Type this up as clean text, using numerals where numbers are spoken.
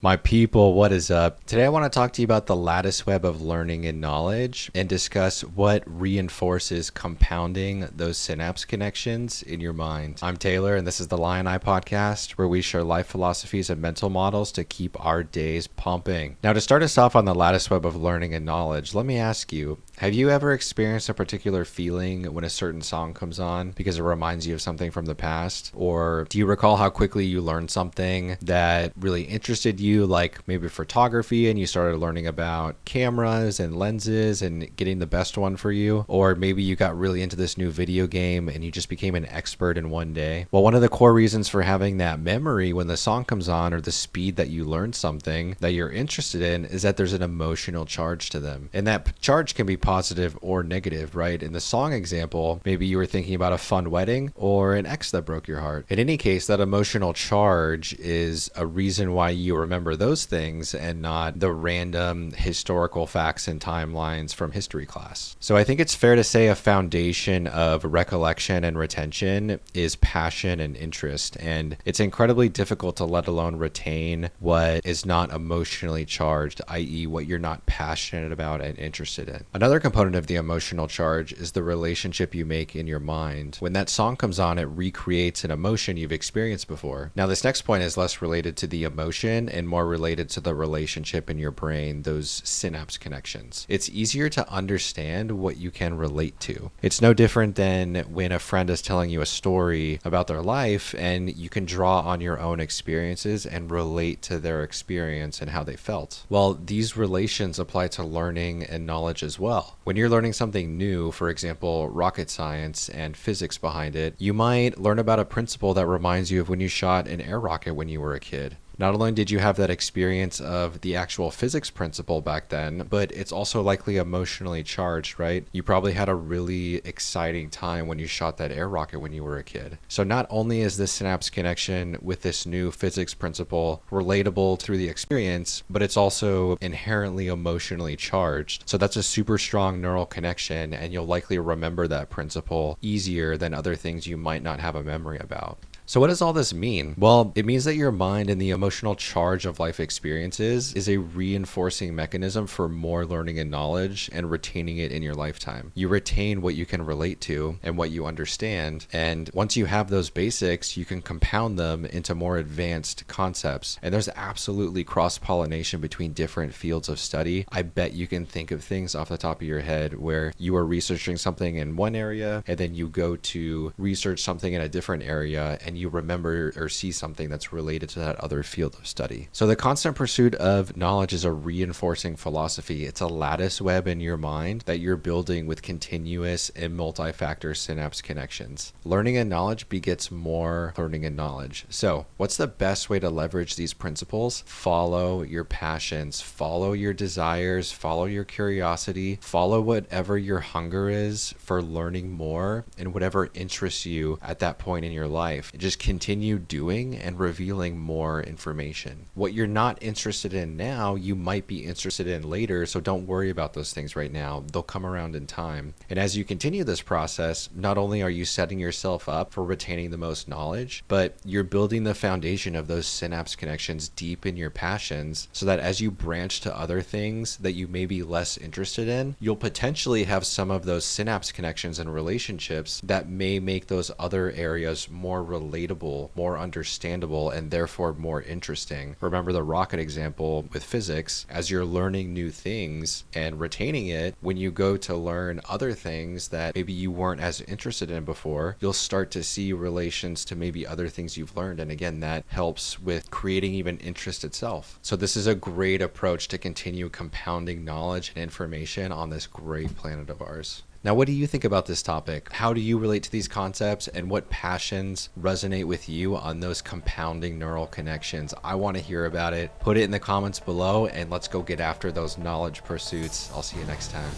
My people, what is up? Today I want to talk to you about the lattice web of learning and knowledge and discuss what reinforces compounding those synapse connections in your mind. I'm Taylor, and this is the Lioneye podcast, where we share life philosophies and mental models to keep our days pumping. Now, to start us off on the lattice web of learning and knowledge, let me ask you, have you ever experienced a particular feeling when a certain song comes on because it reminds you of something from the past? Or do you recall how quickly you learned something that really interested you, like maybe photography, and you started learning about cameras and lenses and getting the best one for you? Or maybe you got really into this new video game and you just became an expert in one day? Well, one of the core reasons for having that memory when the song comes on, or the speed that you learned something that you're interested in, is that there's an emotional charge to them. And that charge can be positive or negative, right? In the song example, maybe you were thinking about a fun wedding or an ex that broke your heart. In any case, that emotional charge is a reason why you remember those things and not the random historical facts and timelines from history class. So I think it's fair to say a foundation of recollection and retention is passion and interest. And it's incredibly difficult to let alone retain what is not emotionally charged, i.e. what you're not passionate about and interested in. Another component of the emotional charge is the relationship you make in your mind. When that song comes on, it recreates an emotion you've experienced before. Now, this next point is less related to the emotion and more related to the relationship in your brain, those synapse connections. It's easier to understand what you can relate to. It's no different than when a friend is telling you a story about their life and you can draw on your own experiences and relate to their experience and how they felt. Well, these relations apply to learning and knowledge as well. When you're learning something new, for example, rocket science and physics behind it, you might learn about a principle that reminds you of when you shot an air rocket when you were a kid. Not only did you have that experience of the actual physics principle back then, but it's also likely emotionally charged, right? You probably had a really exciting time when you shot that air rocket when you were a kid. So not only is this synapse connection with this new physics principle relatable through the experience, but it's also inherently emotionally charged. So that's a super strong neural connection, and you'll likely remember that principle easier than other things you might not have a memory about. So what does all this mean? Well, it means that your mind and the emotional charge of life experiences is a reinforcing mechanism for more learning and knowledge and retaining it in your lifetime. You retain what you can relate to and what you understand. And once you have those basics, you can compound them into more advanced concepts. And there's absolutely cross-pollination between different fields of study. I bet you can think of things off the top of your head where you are researching something in one area and then you go to research something in a different area and you remember or see something that's related to that other field of study. So the constant pursuit of knowledge is a reinforcing philosophy. It's a lattice web in your mind that you're building with continuous and multi-factor synapse connections. Learning and knowledge begets more learning and knowledge. So what's the best way to leverage these principles? Follow your passions, follow your desires, follow your curiosity, follow whatever your hunger is for learning more and whatever interests you at that point in your life. Just continue doing and revealing more information. What you're not interested in now, you might be interested in later, so don't worry about those things right now. They'll come around in time. And as you continue this process, not only are you setting yourself up for retaining the most knowledge, but you're building the foundation of those synapse connections deep in your passions so that as you branch to other things that you may be less interested in, you'll potentially have some of those synapse connections and relationships that may make those other areas more relatable, more understandable, and therefore more interesting. Remember the rocket example with physics. As you're learning new things and retaining it, when you go to learn other things that maybe you weren't as interested in before, you'll start to see relations to maybe other things you've learned. And again, that helps with creating even interest itself. So this is a great approach to continue compounding knowledge and information on this great planet of ours. Now, what do you think about this topic? How do you relate to these concepts, and what passions resonate with you on those compounding neural connections? I want to hear about it. Put it in the comments below, and let's go get after those knowledge pursuits. I'll see you next time.